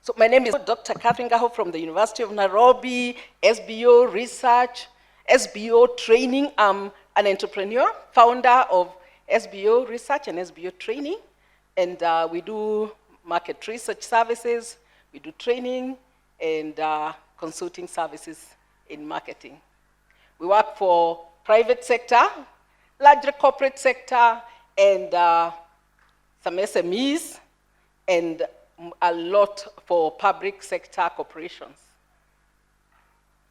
So my name is Dr. Ngahu from the University of Nairobi, SBO Research, SBO Training. I'm an entrepreneur, founder of SBO Research and SBO Training. And we do market research services, we do training, and consulting services in marketing. We work for private sector, larger corporate sector, and some SMEs, and a lot for public sector corporations.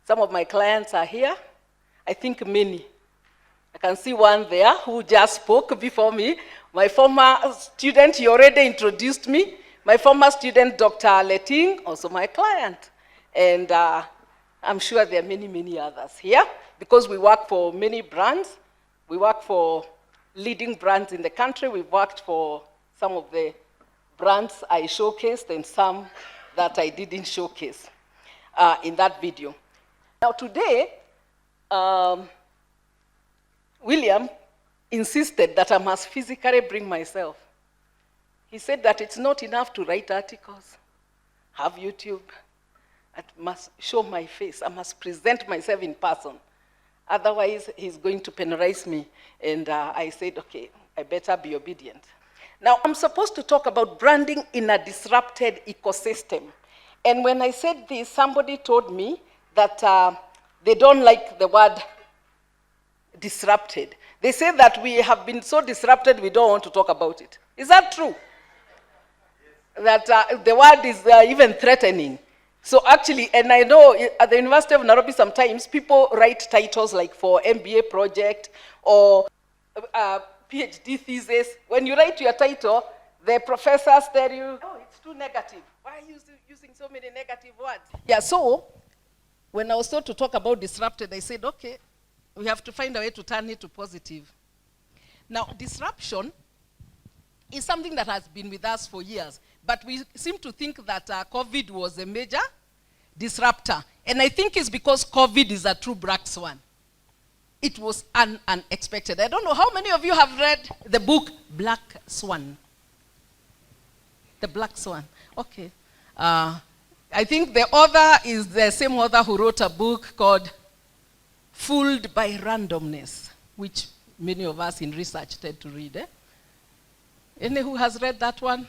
Some of my clients are here. I think many. I can see one there who just spoke before me. My former student, he already introduced me. My former student, Dr. Leting, also my client. And I'm sure there are many, many others here because we work for many brands. We work for leading brands in the country. We've worked for some of the brands I showcased and some that I didn't showcase in that video. Now today, William insisted that I must physically bring myself. He said that it's not enough to write articles, have YouTube. I must show my face. I must present myself in person. Otherwise, he's going to penalize me. And I said, okay, I better be obedient. Now, I'm supposed to talk about branding in a disrupted ecosystem. And when I said this, somebody told me that they don't like the word disrupted. They say that we have been so disrupted, we don't want to talk about it. Is that true? That the word is even threatening. So actually, and I know at the University of Nairobi sometimes people write titles like for MBA project or PhD thesis. When you write your title, the professors tell you, oh, it's too negative. Why are you using so many negative words? Yeah, so when I was told to talk about disrupted, I said, okay, we have to find a way to turn it to positive. Now, disruption is something that has been with us for years, but we seem to think that COVID was a major disruptor. And I think it's because COVID is a true black swan. It was unexpected. I don't know how many of you have read the book Black Swan. The Black Swan. Okay. I think the author is the same author who wrote a book called Fooled by Randomness, which many of us in research tend to read. Any who has read that one?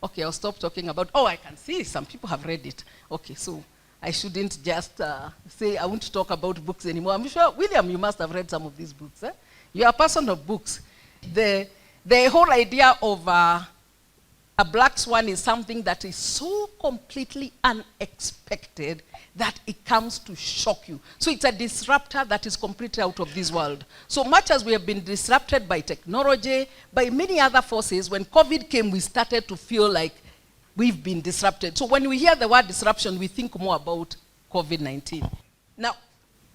Okay, I'll stop talking about, oh, I can see some people have read it. Okay, so I shouldn't just say I won't talk about books anymore. I'm sure, William, you must have read some of these books. You are a person of books. The whole idea of a black swan is something that is so completely unexpected that it comes to shock you. So it's a disruptor that is completely out of this world. So much as we have been disrupted by technology, by many other forces, when COVID came, we started to feel like we've been disrupted. So when we hear the word disruption, we think more about COVID-19. Now,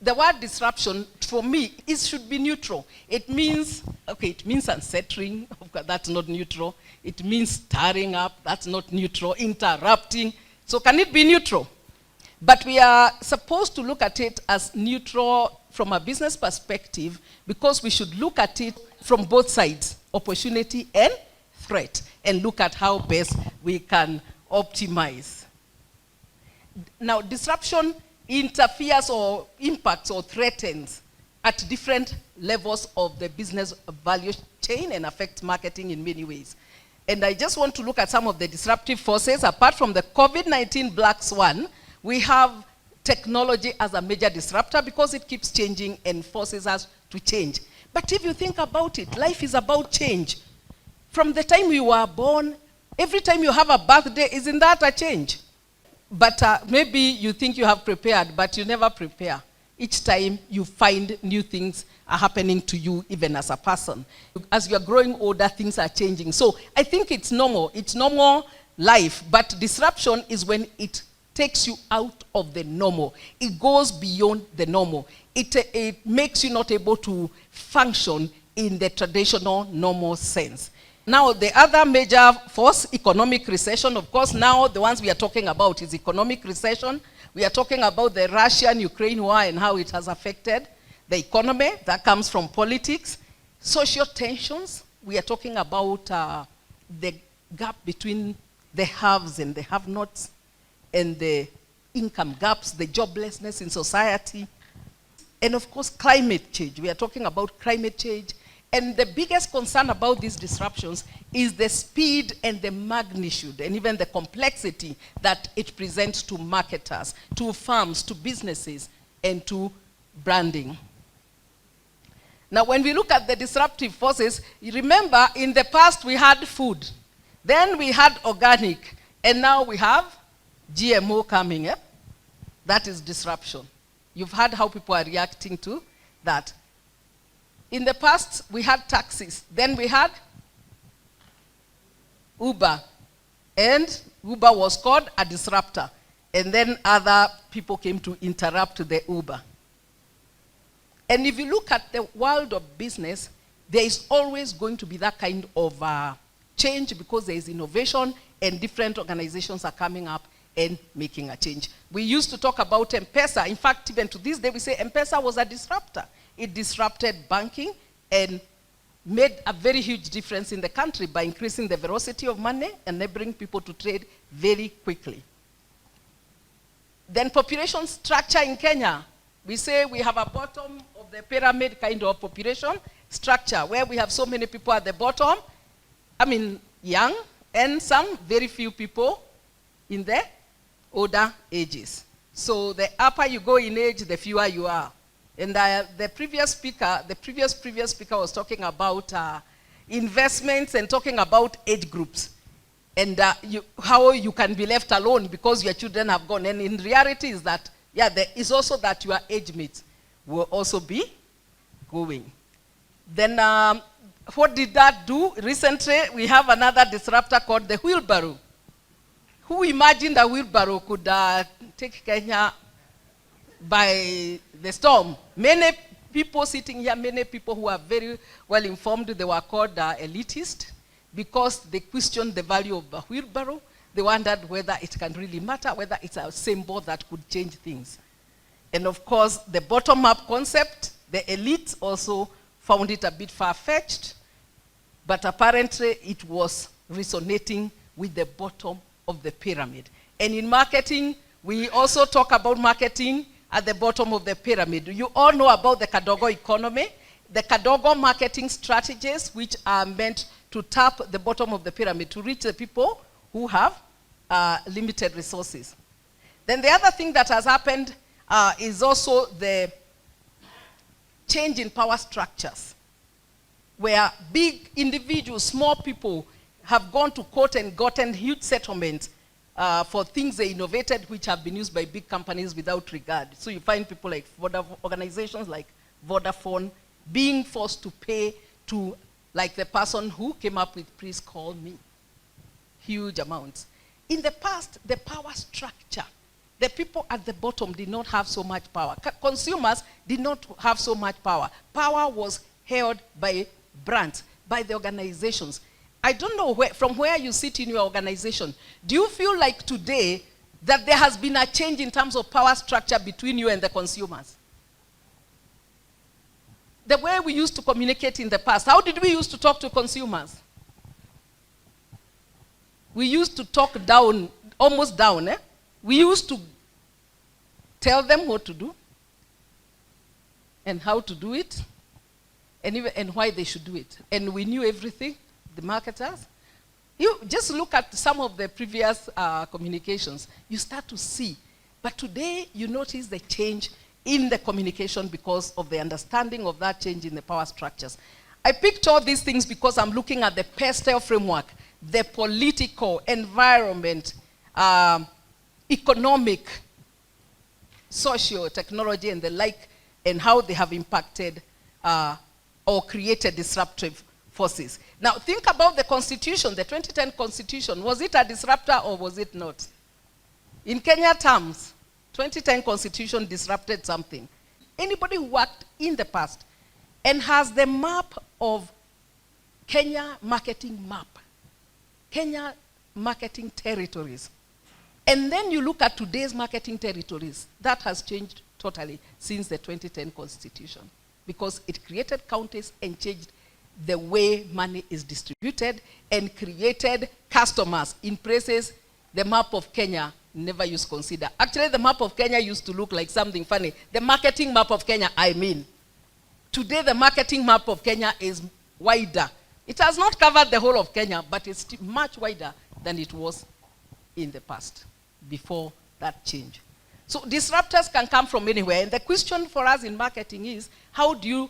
the word disruption, for me, it should be neutral. It means, okay, it means unsettling. That's not neutral. It means stirring up. That's not neutral. Interrupting. So can it be neutral? But we are supposed to look at it as neutral from a business perspective because we should look at it from both sides, opportunity and threat, and look at how best we can optimize. Now, disruption interferes or impacts or threatens at different levels of the business value chain and affects marketing in many ways. And I just want to look at some of the disruptive forces. Apart from the COVID-19 black swan, we have technology as a major disruptor because it keeps changing and forces us to change. But if you think about it, life is about change. From the time you were born, every time you have a birthday, isn't that a change? But maybe you think you have prepared, but you never prepare. Each time you find new things are happening to you, even as a person. As you're growing older, things are changing. So I think it's normal. It's normal life. But disruption is when it takes you out of the normal. It goes beyond the normal. It makes you not able to function in the traditional normal sense. Now, the other major force, economic recession, of course, now the ones we are talking about is economic recession. We are talking about the Russian-Ukraine war and how it has affected the economy. That comes from politics. Social tensions. We are talking about the gap between the haves and the have-nots, and the income gaps, the joblessness in society, and of course climate change. We are talking about climate change, and the biggest concern about these disruptions is the speed and the magnitude and even the complexity that it presents to marketers, to firms, to businesses, and to branding. Now, when we look at the disruptive forces, you remember in the past we had food, then we had organic, and now we have GMO coming. That is disruption. You've heard how people are reacting to that. In the past, we had taxis. Then we had Uber. And Uber was called a disruptor. And then other people came to interrupt the Uber. And if you look at the world of business, there is always going to be that kind of change because there is innovation and different organizations are coming up and making a change. We used to talk about M-Pesa. In fact, even to this day, we say M-Pesa was a disruptor. It disrupted banking and made a very huge difference in the country by increasing the velocity of money, enabling people to trade very quickly. Then population structure in Kenya. We say we have a bottom of the pyramid kind of population structure where we have so many people at the bottom, I mean young, and some very few people in the older ages. So the upper you go in age, the fewer you are. And the previous speaker was talking about investments and talking about age groups. And how you can be left alone because your children have gone. And in reality is that, yeah, there is also that your age mates will also be going. Then what did that do? Recently, we have another disruptor called the wheelbarrow. Who imagined a wheelbarrow could take Kenya by the storm? Many people sitting here, many people who are very well informed, they were called elitist because they questioned the value of a wheelbarrow. They wondered whether it can really matter, whether it's a symbol that could change things. And of course, the bottom-up concept, the elites also found it a bit far-fetched, but apparently it was resonating with the bottom of the pyramid. And in marketing, we also talk about marketing at the bottom of the pyramid. You all know about the Kadogo economy, the Kadogo marketing strategies, which are meant to tap the bottom of the pyramid to reach the people who have limited resources. Then the other thing that has happened is also the change in power structures, where big individuals, small people, have gone to court and gotten huge settlements for things they innovated, which have been used by big companies without regard. So you find people like organizations like Vodafone being forced to pay to, like the person who came up with Please Call Me, huge amounts. In the past, the power structure, the people at the bottom did not have so much power. Consumers did not have so much power. Power was held by brands, by the organizations. I don't know from where you sit in your organization. Do you feel like today that there has been a change in terms of power structure between you and the consumers? The way we used to communicate in the past, how did we used to talk to consumers? We used to talk down, almost down. We used to tell them what to do and how to do it and why they should do it. And we knew everything, the marketers. You just look at some of the previous communications, you start to see. But today, you notice the change in the communication because of the understanding of that change in the power structures. I picked all these things because I'm looking at the PESTEL framework, the political, environment, economic, social, technology, and the like, and how they have impacted or created disruptive forces. Now, think about the Constitution, the 2010 Constitution. Was it a disruptor or was it not? In Kenya terms, 2010 Constitution disrupted something. Anybody who worked in the past and has the map of Kenya marketing map, Kenya marketing territories, and then you look at today's marketing territories, that has changed totally since the 2010 Constitution because it created counties and changed the way money is distributed and created customers in places the map of Kenya never used to consider. Actually, the map of Kenya used to look like something funny. The marketing map of Kenya, I mean. Today, the marketing map of Kenya is wider. It has not covered the whole of Kenya, but it's much wider than it was in the past, before that change. So disruptors can come from anywhere. And the question for us in marketing is, how do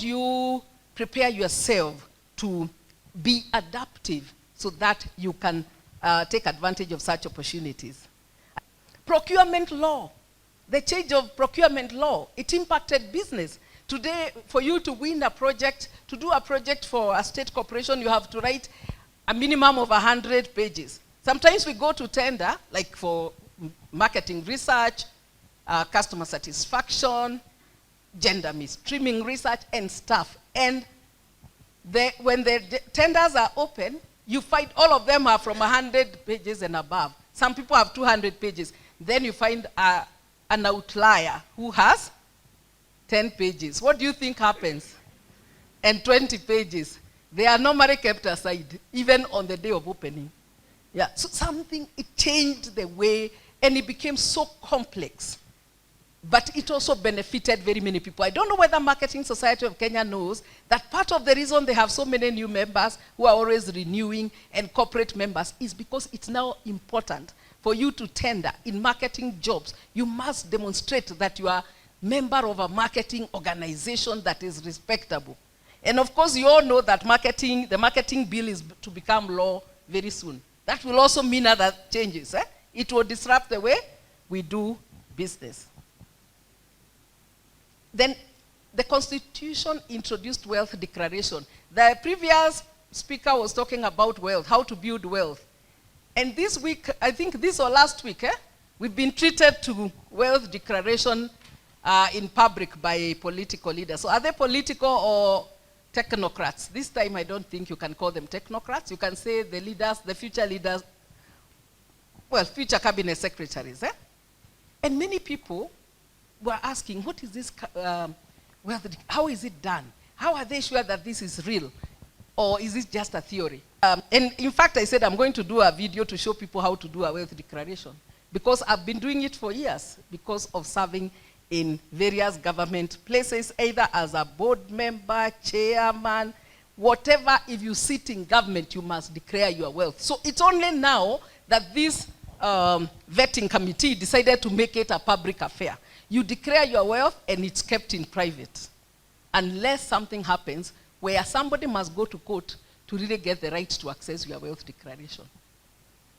you prepare yourself to be adaptive so that you can take advantage of such opportunities? Procurement law, the change of procurement law, it impacted business. Today, for you to win a project, to do a project for a state corporation, you have to write a minimum of 100 pages. Sometimes we go to tender, like for marketing research, customer satisfaction, gender mainstreaming research, and stuff. And when the tenders are open, you find all of them are from 100 pages and above. Some people have 200 pages. Then you find an outlier who has 10 pages. What do you think happens? And 20 pages. They are normally kept aside, even on the day of opening. Yeah, so it changed the way, and it became so complex. But it also benefited very many people. I don't know whether Marketing Society of Kenya knows that part of the reason they have so many new members who are always renewing and corporate members is because it's now important for you to tender in marketing jobs. You must demonstrate that you are a member of a marketing organization that is respectable. And of course, you all know that the marketing bill is to become law very soon. That will also mean other changes. It will disrupt the way we do business. Then the Constitution introduced wealth declaration. The previous speaker was talking about wealth, how to build wealth. And this week, I think this or last week, we've been treated to wealth declaration in public by political leaders. So are they political or technocrats? This time I don't think you can call them technocrats. You can say the leaders, the future leaders, well, future cabinet secretaries. And many people were asking, what is this wealth? How is it done? How are they sure that this is real? Or is it just a theory? And in fact, I said I'm going to do a video to show people how to do a wealth declaration. Because I've been doing it for years because of serving in various government places, either as a board member, chairman, whatever. If you sit in government, you must declare your wealth. So it's only now that this vetting committee decided to make it a public affair. You declare your wealth and it's kept in private. Unless something happens where somebody must go to court to really get the right to access your wealth declaration.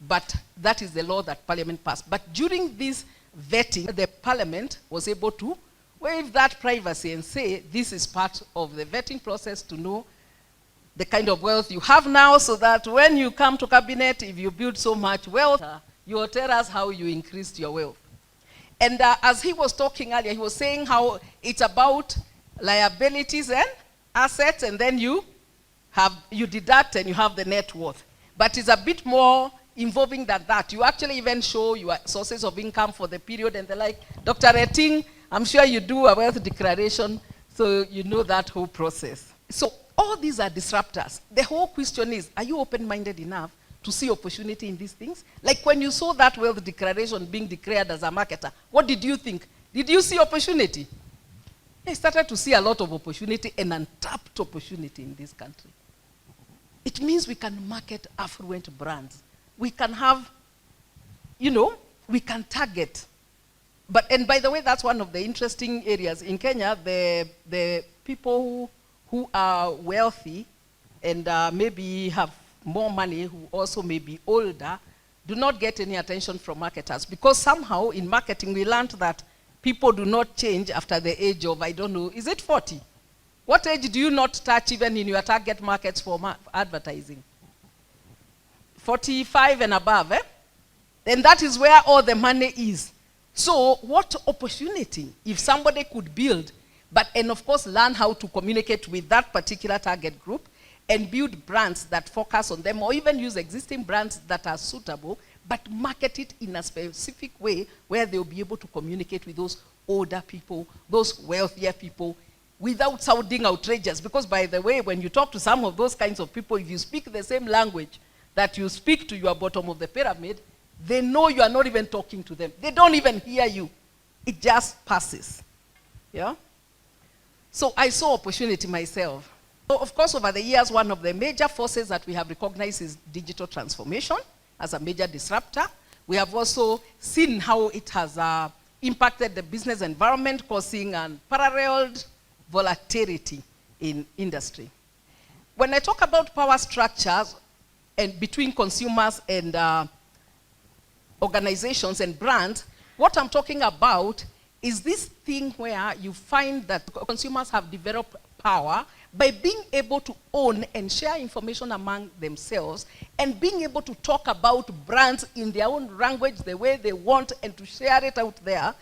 But that is the law that Parliament passed. But during this vetting, the Parliament was able to waive that privacy and say this is part of the vetting process to know the kind of wealth you have now, so that when you come to cabinet, if you build so much wealth, you will tell us how you increased your wealth. And as he was talking earlier, he was saying how it's about liabilities and assets, and then you deduct and you have the net worth. But it's a bit more involving than that. You actually even show your sources of income for the period and the like. Dr. Reting, I'm sure you do a wealth declaration, so you know that whole process. So all these are disruptors. The whole question is, are you open-minded enough to see opportunity in these things? Like when you saw that wealth declaration being declared as a marketer, what did you think? Did you see opportunity? I started to see a lot of opportunity and untapped opportunity in this country. It means we can market affluent brands. We can have, we can target. And by the way, that's one of the interesting areas. In Kenya, the people who are wealthy and maybe have more money, who also may be older, do not get any attention from marketers. Because somehow in marketing, we learned that people do not change after the age of, I don't know, is it 40? What age do you not touch even in your target markets for advertising? 45 and above, Then that is where all the money is. So what opportunity if somebody could build, and of course learn how to communicate with that particular target group and build brands that focus on them, or even use existing brands that are suitable, but market it in a specific way where they'll be able to communicate with those older people, those wealthier people, without sounding outrageous. Because by the way, when you talk to some of those kinds of people, if you speak the same language that you speak to your bottom of the pyramid, they know you are not even talking to them. They don't even hear you. It just passes. Yeah? So I saw opportunity myself. So of course, over the years, one of the major forces that we have recognized is digital transformation as a major disruptor. We have also seen how it has impacted the business environment, causing unparalleled volatility in industry. When I talk about power structures and between consumers and organizations and brands, what I'm talking about is this thing where you find that consumers have developed power by being able to own and share information among themselves and being able to talk about brands in their own language the way they want and to share it out there,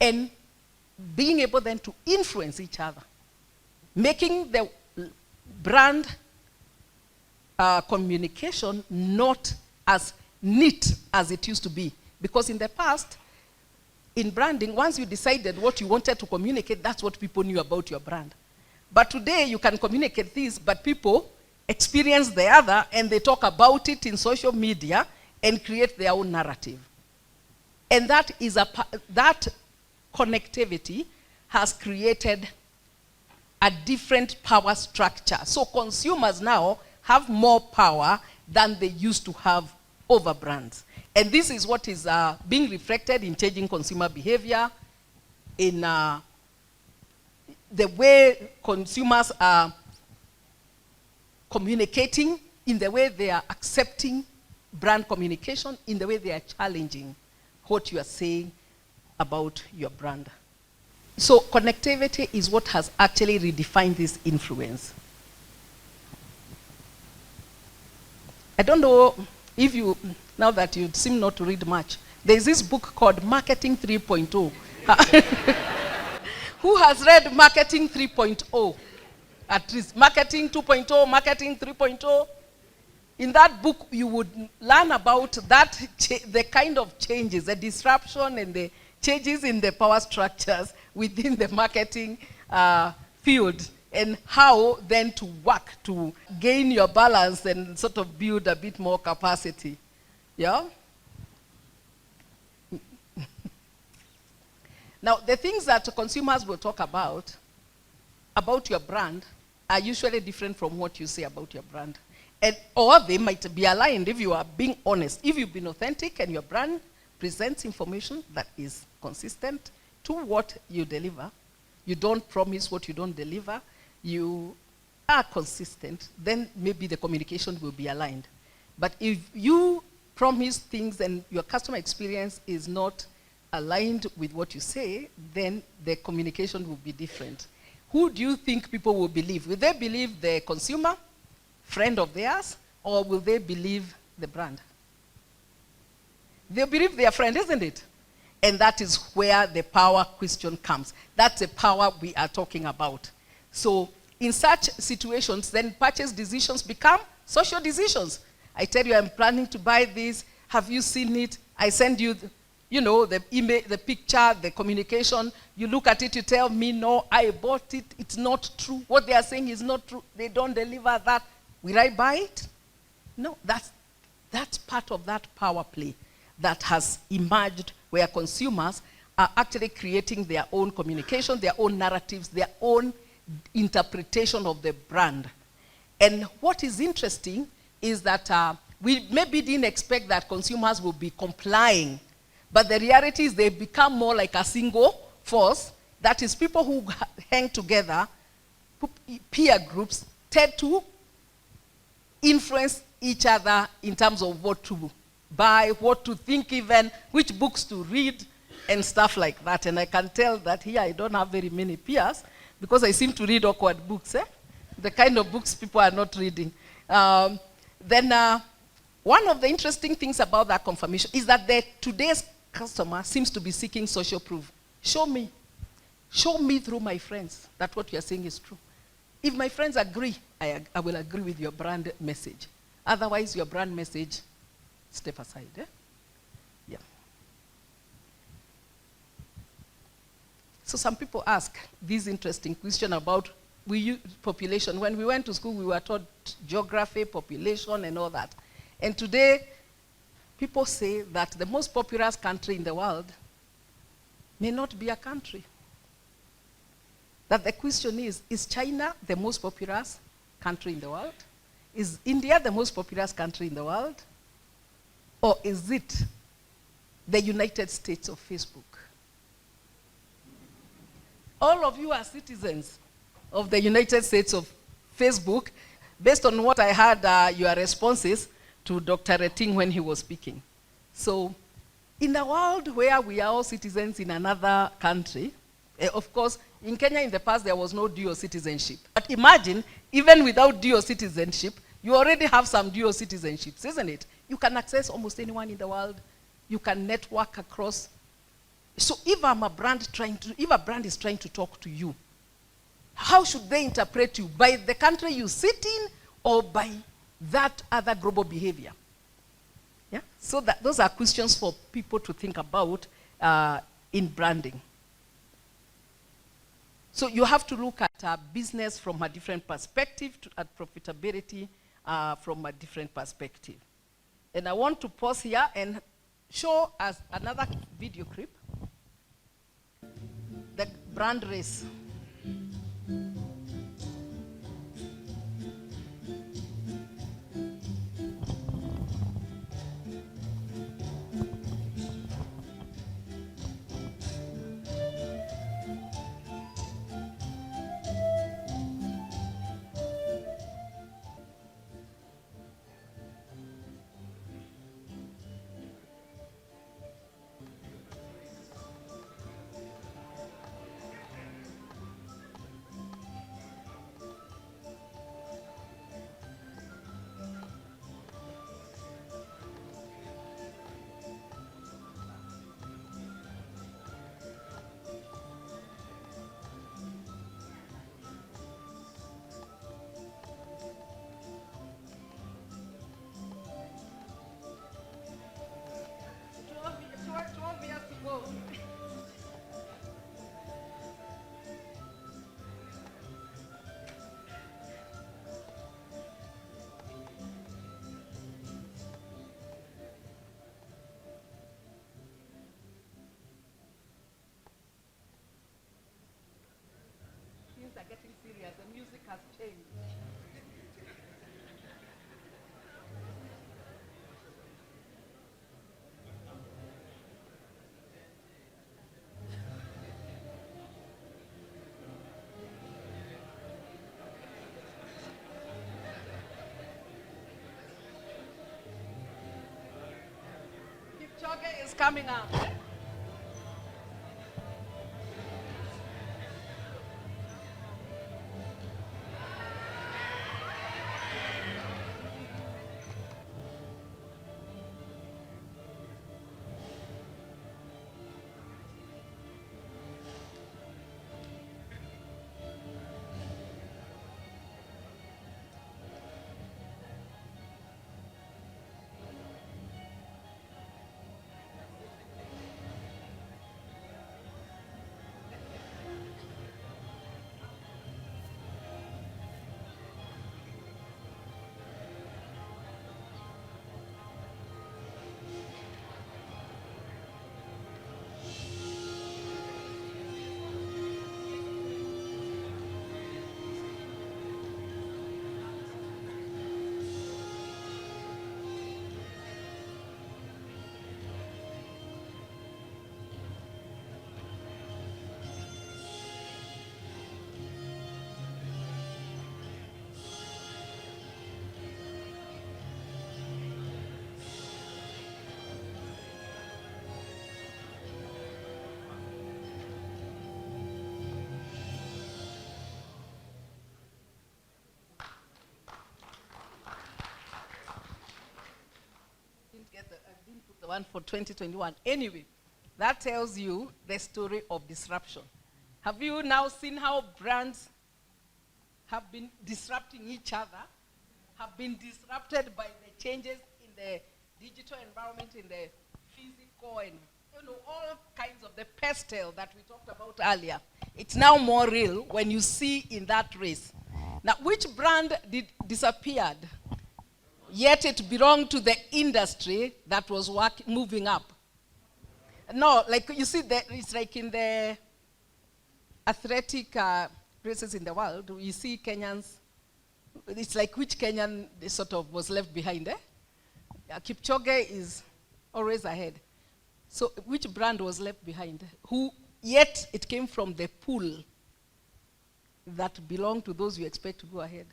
and being able then to influence each other, making the brand communication not as neat as it used to be. Because in the past, in branding, once you decided what you wanted to communicate, that's what people knew about your brand. But today, you can communicate this, but people experience the other, and they talk about it in social media and create their own narrative. And that connectivity has created a different power structure. So consumers now have more power than they used to have over brands. And this is what is being reflected in changing consumer behavior, in the way consumers are communicating, in the way they are accepting brand communication, in the way they are challenging what you are saying about your brand. So connectivity is what has actually redefined this influence. I don't know if you, now that you seem not to read much, there's this book called Marketing 3.0. Who has read Marketing 3.0? At least Marketing 2.0, Marketing 3.0. In that book, you would learn about that, the kind of changes, the disruption and the changes in the power structures within the marketing field, and how then to work to gain your balance and sort of build a bit more capacity. Yeah? Now, the things that consumers will talk about your brand are usually different from what you say about your brand. Or they might be aligned if you are being honest. If you've been authentic and your brand presents information that is consistent to what you deliver, you don't promise what you don't deliver, you are consistent, then maybe the communication will be aligned. But if you promise things and your customer experience is not aligned with what you say, then the communication will be different. Who do you think people will believe? Will they believe the consumer, friend of theirs, or will they believe the brand? They'll believe their friend, isn't it? And that is where the power question comes. That's the power we are talking about. So in such situations, then purchase decisions become social decisions. I tell you, I'm planning to buy this. Have you seen it? I send you, the email, the picture, the communication. You look at it, you tell me, no, I bought it. It's not true. What they are saying is not true. They don't deliver that. Will I buy it? No, that's part of that power play that has emerged, where consumers are actually creating their own communication, their own narratives, their own interpretation of the brand. And what is interesting is that we maybe didn't expect that consumers will be complying, but the reality is they become more like a single force. That is, people who hang together, peer groups, tend to influence each other in terms of what to buy, what to think even, which books to read, and stuff like that. And I can tell that here I don't have very many peers, because I seem to read awkward books, the kind of books people are not reading. One of the interesting things about that confirmation is that today's customer seems to be seeking social proof. Show me through my friends that what you're saying is true. If my friends agree, I will agree with your brand message. Otherwise, your brand message, step aside. Yeah. So some people ask this interesting question about we use population. When we went to school, we were taught geography, population, and all that. And today, people say that the most populous country in the world may not be a country. That the question is China the most populous country in the world? Is India the most populous country in the world? Or is it the United States of Facebook? All of you are citizens of the United States of Facebook, based on what I heard your responses to Dr. Reting when he was speaking. So, in a world where we are all citizens in another country, of course, in Kenya in the past there was no dual citizenship. But imagine, even without dual citizenship, you already have some dual citizenships, isn't it? You can access almost anyone in the world. You can network across. So if a brand is trying to talk to you, how should they interpret you? By the country you sit in or by that other global behavior? Yeah? So those are questions for people to think about in branding. So you have to look at business from a different perspective, at profitability from a different perspective. And I want to pause here and show us another video clip. The brand race. Things are getting serious. The music has changed. Kipchoge is coming up. I didn't put the one for 2021. Anyway, that tells you the story of disruption. Have you now seen how brands have been disrupting each other, have been disrupted by the changes in the digital environment, in the physical, and all kinds of the pestle that we talked about earlier. It's now more real when you see in that race. Now, which brand disappeared? Yet it belonged to the industry that was moving up. No, like you see, it's like in the athletic races in the world, you see Kenyans, it's like which Kenyan sort of was left behind, eh? Kipchoge is always ahead. So which brand was left behind? Yet it came from the pool that belonged to those you expect to go ahead.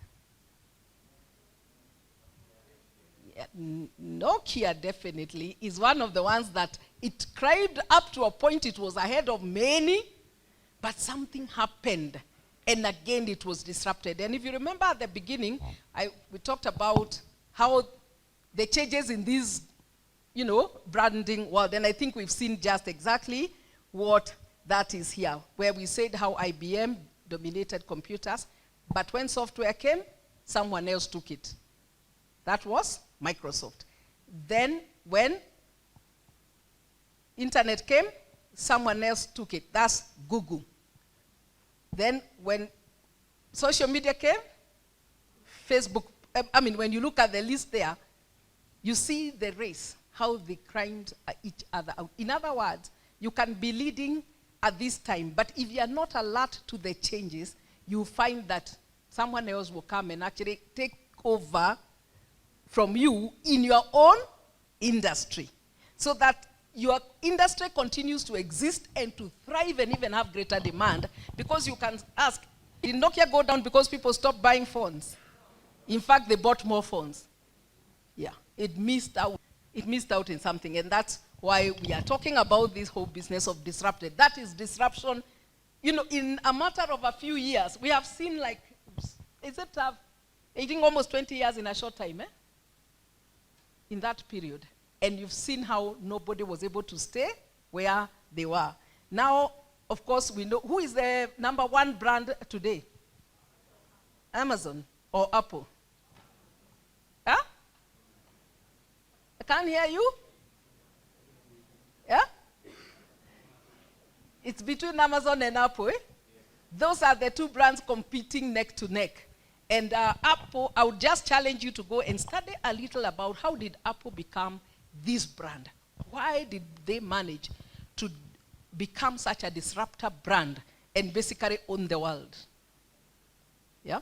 Yeah, Nokia definitely is one of the ones that it climbed up to a point it was ahead of many, but something happened, and again it was disrupted. And if you remember at the beginning, we talked about how the changes in this, branding world, and I think we've seen just exactly what that is here, where we said how IBM dominated computers, but when software came, someone else took it. That was Microsoft. Then when internet came, someone else took it. That's Google. Then when social media came, Facebook, when you look at the list there, you see the race, how they climbed each other out. In other words, you can be leading at this time, but if you are not alert to the changes, you find that someone else will come and actually take over from you in your own industry, so that your industry continues to exist and to thrive and even have greater demand. Because you can ask, did Nokia go down because people stopped buying phones? In fact, they bought more phones. Yeah, it missed out. It missed out in something, and that's why we are talking about this whole business of disrupted. That is disruption. In a matter of a few years, we have seen I think almost 20 years in a short time, eh? In that period. And you've seen how nobody was able to stay where they were. Now, of course, we know who is the number one brand today? Amazon or Apple? Huh? I can't hear you. Yeah? It's between Amazon and Apple. Eh? Those are the two brands competing neck to neck. And Apple, I would just challenge you to go and study a little about how did Apple become this brand. Why did they manage to become such a disruptor brand and basically own the world? Yeah?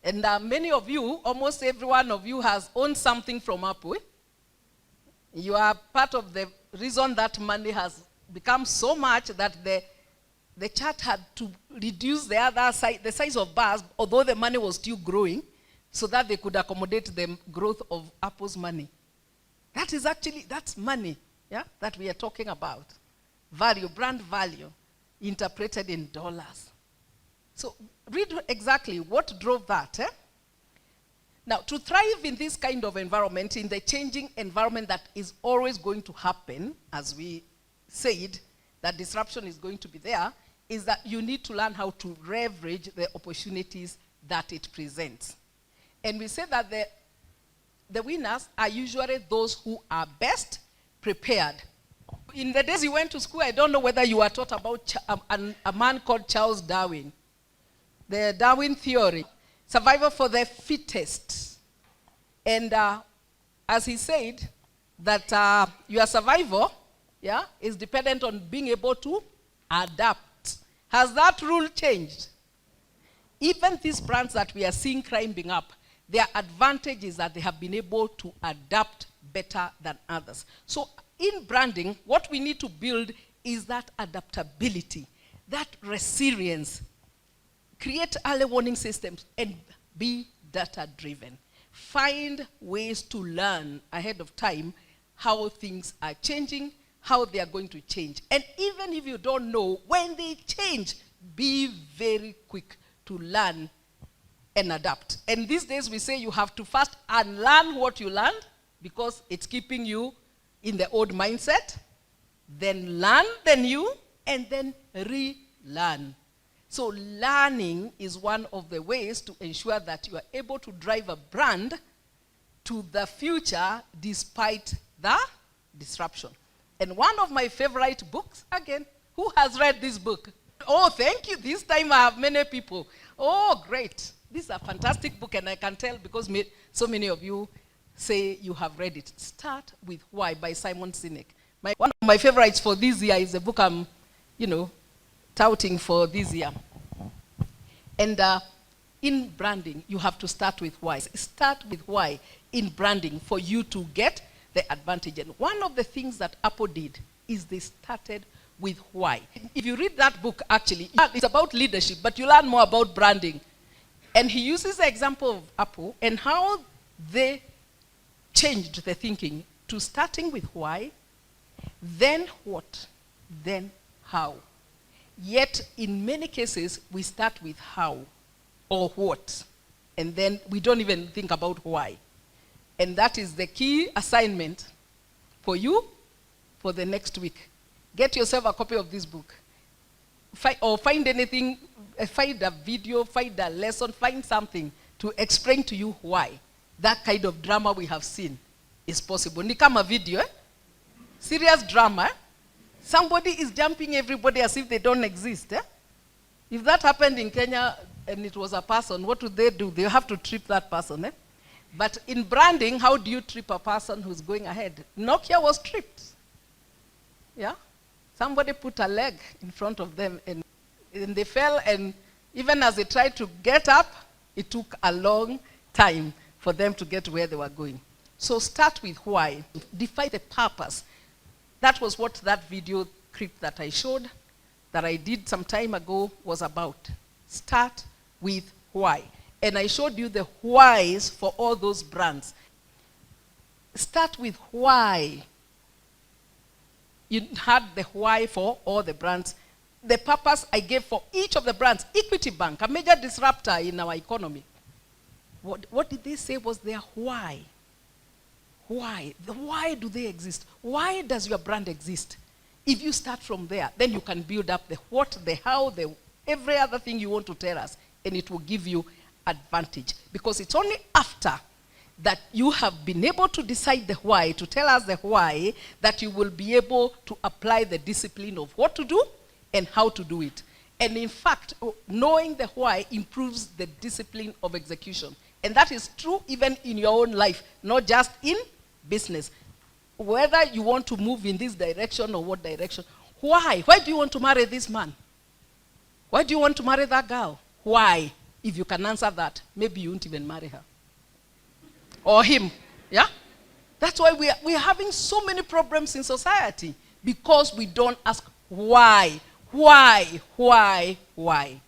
And many of you, almost every one of you has owned something from Apple. You are part of the reason that money has become so much that the chart had to reduce the other side, the size of bars, although the money was still growing, so that they could accommodate the growth of Apple's money. That's money, yeah, that we are talking about. Value, brand value, interpreted in dollars. So read exactly what drove that. Eh? Now, to thrive in this kind of environment, in the changing environment that is always going to happen, as we said, that disruption is going to be there, is that you need to learn how to leverage the opportunities that it presents. And we say that the winners are usually those who are best prepared. In the days you went to school, I don't know whether you were taught about a man called Charles Darwin. The Darwin theory, survival for the fittest. And as he said, that your survival, yeah, is dependent on being able to adapt. Has that rule changed? Even these brands that we are seeing climbing up, their advantage is that they have been able to adapt better than others. So in branding, what we need to build is that adaptability, that resilience. Create early warning systems and be data-driven. Find ways to learn ahead of time how things are changing, how they are going to change. And even if you don't know, when they change, be very quick to learn and adapt. And these days we say you have to first unlearn what you learned because it's keeping you in the old mindset, then learn the new, and then relearn. So learning is one of the ways to ensure that you are able to drive a brand to the future despite the disruption. And one of my favorite books, again, who has read this book? Oh, thank you. This time I have many people. Oh, great. This is a fantastic book, and I can tell because so many of you say you have read it. Start with Why by Simon Sinek. One of my favorites for this year is the book I'm, touting for this year. And in branding, you have to start with why. Start with why in branding for you to get the advantage. And one of the things that Apple did is they started with why. If you read that book, actually, it's about leadership, but you learn more about branding. And he uses the example of Apple and how they changed the thinking to starting with why, then what, then how. Yet, in many cases, we start with how or what, and then we don't even think about why. And that is the key assignment for you for the next week. Get yourself a copy of this book. Find anything, find a video, find a lesson, find something to explain to you why that kind of drama we have seen is possible. Ni kama video, serious drama. Somebody is jumping everybody as if they don't exist. If that happened in Kenya and it was a person, what would they do? They have to trip that person. But in branding, how do you trip a person who's going ahead? Nokia was tripped. Yeah? Somebody put a leg in front of them and they fell, and even as they tried to get up, it took a long time for them to get where they were going. So start with why. Define the purpose. That was what that video clip that I showed, that I did some time ago, was about. Start with why. And I showed you the whys for all those brands. Start with why. You had the why for all the brands. The purpose I gave for each of the brands. Equity Bank, a major disruptor in our economy. What did they say was their why? Why? Why do they exist? Why does your brand exist? If you start from there, then you can build up the what, the how, every other thing you want to tell us, and it will give you advantage. Because it's only after that you have been able to decide the why, to tell us the why, that you will be able to apply the discipline of what to do and how to do it. And in fact, knowing the why improves the discipline of execution. And that is true even in your own life, not just in business. Whether you want to move in this direction or what direction. Why? Why do you want to marry this man? Why do you want to marry that girl? Why? If you can answer that, maybe you won't even marry her. Or him. Yeah? That's why we are having so many problems in society. Because we don't ask why. Why? Why? Why?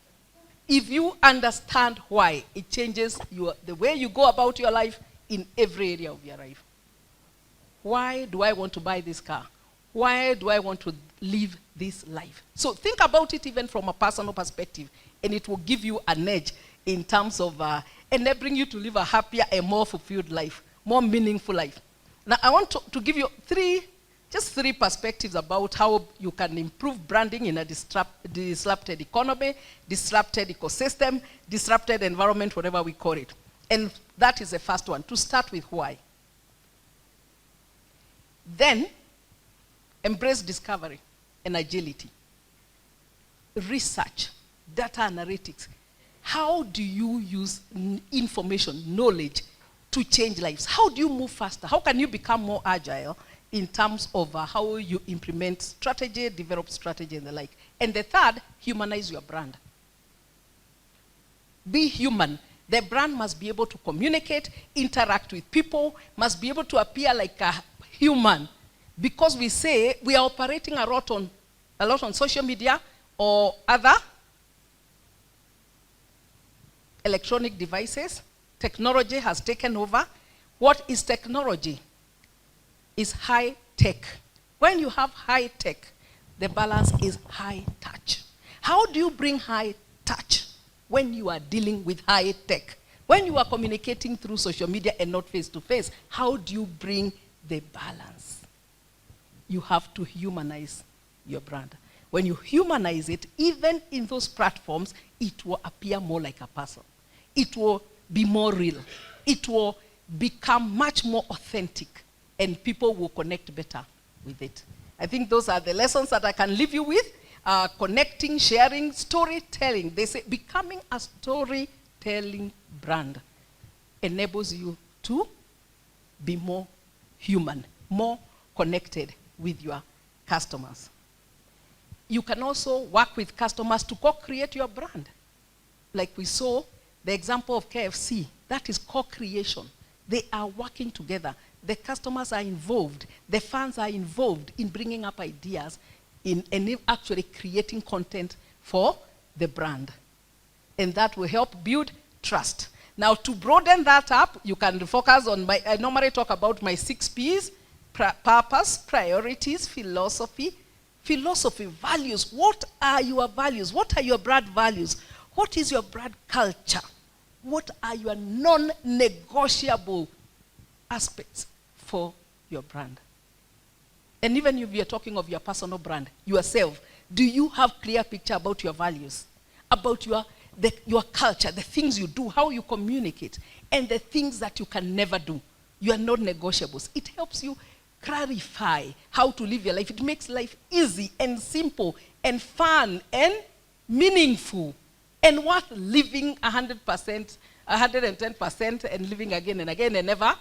If you understand why, it changes the way you go about your life in every area of your life. Why do I want to buy this car? Why do I want to live this life? So think about it even from a personal perspective, and it will give you an edge in terms of enabling you to live a happier and more fulfilled life, more meaningful life. Now, I want to give you just three perspectives about how you can improve branding in a disrupted economy, disrupted ecosystem, disrupted environment, whatever we call it. And that is the first one, to start with why. Then, embrace discovery and agility. Research, data analytics. How do you use information, knowledge to change lives? How do you move faster? How can you become more agile in terms of how you implement strategy, develop strategy, and the like? And the third, humanize your brand. Be human. The brand must be able to communicate, interact with people, must be able to appear like a human. Because we say we are operating a lot on social media or other electronic devices. Technology has taken over. What is technology? Is high tech. When you have high tech, the balance is high touch. How do you bring high touch when you are dealing with high tech? When you are communicating through social media and not face to face, how do you bring the balance? You have to humanize your brand. When you humanize it, even in those platforms, it will appear more like a person. It will be more real. It will become much more authentic, and people will connect better with it. I think those are the lessons that I can leave you with. connecting, sharing, storytelling. They say becoming a storytelling brand enables you to be more human, more connected with your customers. You can also work with customers to co-create your brand. Like we saw the example of KFC, that is co-creation. They are working together. The customers are involved. The fans are involved in bringing up ideas and actually creating content for the brand. And that will help build trust. Now, to broaden that up, you can focus on I normally talk about my 6 P's: purpose, priorities, philosophy, values. What are your values? What are your brand values? What is your brand culture? What are your non-negotiable aspects for your brand? And even if you're talking of your personal brand, yourself, do you have clear picture about your values? About your culture, the things you do, how you communicate, and the things that you can never do. You are non-negotiables. It helps you clarify how to live your life. It makes life easy and simple and fun and meaningful and worth living 100%, 110% and living again and again and never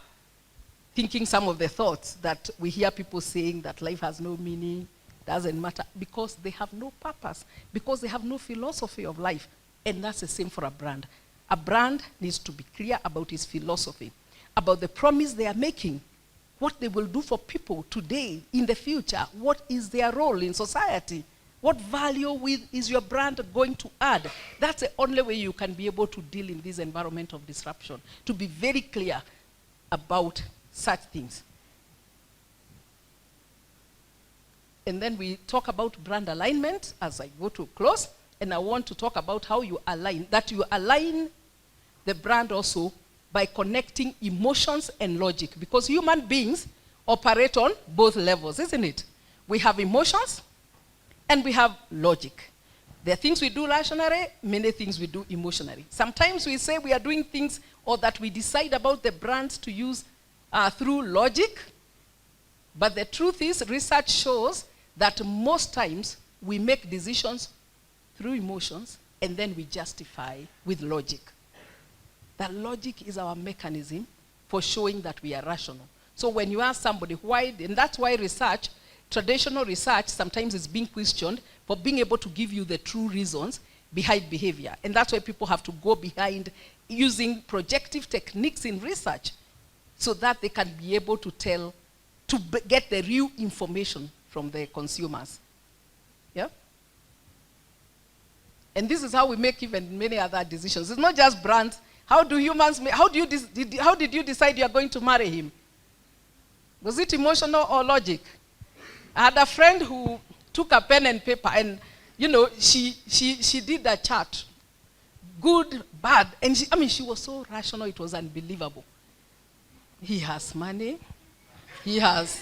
thinking some of the thoughts that we hear people saying that life has no meaning, doesn't matter, because they have no purpose, because they have no philosophy of life. And that's the same for a brand. A brand needs to be clear about its philosophy, about the promise they are making, what they will do for people today, in the future, what is their role in society, what value is your brand going to add. That's the only way you can be able to deal in this environment of disruption, to be very clear about such things. And then we talk about brand alignment as I go to close. And I want to talk about how you align, that you align the brand also by connecting emotions and logic. Because human beings operate on both levels, isn't it? We have emotions and we have logic. There are things we do rationally, many things we do emotionally. Sometimes we say we are doing things or that we decide about the brands to use through logic. But the truth is, research shows that most times we make decisions through emotions, and then we justify with logic. That logic is our mechanism for showing that we are rational. So when you ask somebody why, and that's why research, traditional research sometimes is being questioned for being able to give you the true reasons behind behavior. And that's why people have to go behind using projective techniques in research so that they can be able to tell, to get the real information from the consumers. Yeah? And this is how we make even many other decisions. It's not just brands. How do humans make, how did you decide you are going to marry him? Was it emotional or logic? I had a friend who took a pen and paper and, you know, she did a chart. Good, bad. And she was so rational, it was unbelievable. He has money. He has.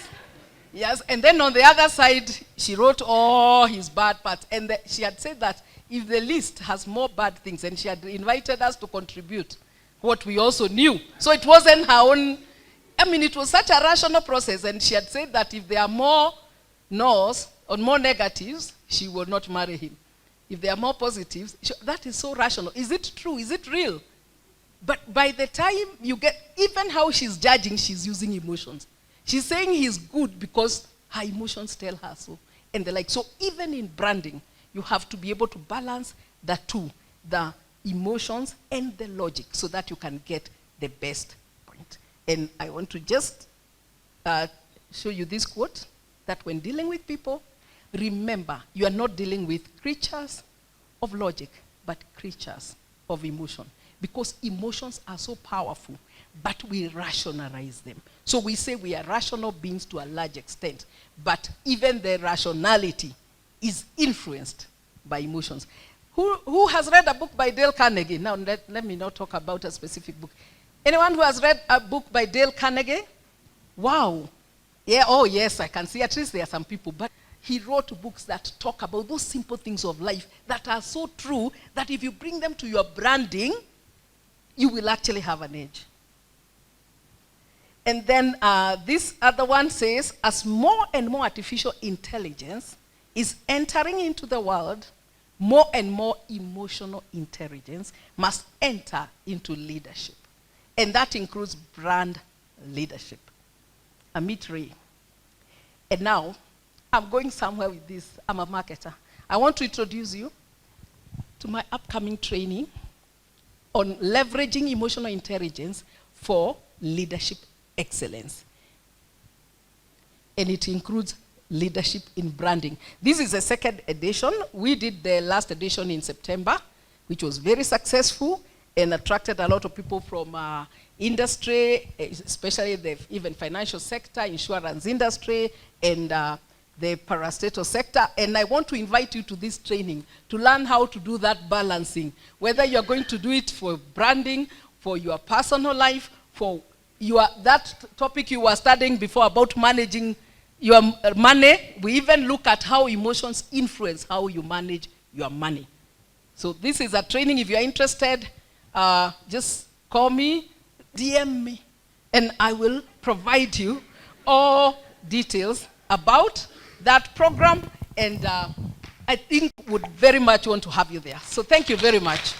Yes. And then on the other side, she wrote all his bad parts. And she had said that if the list has more bad things, and she had invited us to contribute what we also knew. So it wasn't her own, it was such a rational process. And she had said that if there are more no's or more negatives, she will not marry him. If there are more positives, that is so rational. Is it true? Is it real? But by the time you get, even how she's judging, she's using emotions. She's saying he's good because her emotions tell her so. And the like. So even in branding, you have to be able to balance the two, the emotions and the logic, so that you can get the best point. And I want to just show you this quote, that when dealing with people, remember, you are not dealing with creatures of logic, but creatures of emotion. Because emotions are so powerful, but we rationalize them. So we say we are rational beings to a large extent, but even the rationality is influenced by emotions. Who has read a book by Dale Carnegie? Now, let me not talk about a specific book. Anyone who has read a book by Dale Carnegie? Wow. Yeah, oh yes, I can see. At least there are some people. But he wrote books that talk about those simple things of life that are so true that if you bring them to your branding, you will actually have an edge. And then this other one says, as more and more artificial intelligence is entering into the world, more and more emotional intelligence must enter into leadership. And that includes brand leadership. I meet Ray. And now, I'm going somewhere with this. I'm a marketer. I want to introduce you to my upcoming training on leveraging emotional intelligence for leadership excellence. And it includes leadership in branding. This is the second edition. We did the last edition in September, which was very successful and attracted a lot of people from industry, especially the even financial sector, insurance industry, and the parastatal sector. And I want to invite you to this training to learn how to do that balancing, whether you're going to do it for branding, for your personal life, for that topic you were studying before about managing your money. We even look at how emotions influence how you manage your money. So this is a training. If you're interested, just call me, DM me, and I will provide you all details about that program. And I think would very much want to have you there. So thank you very much.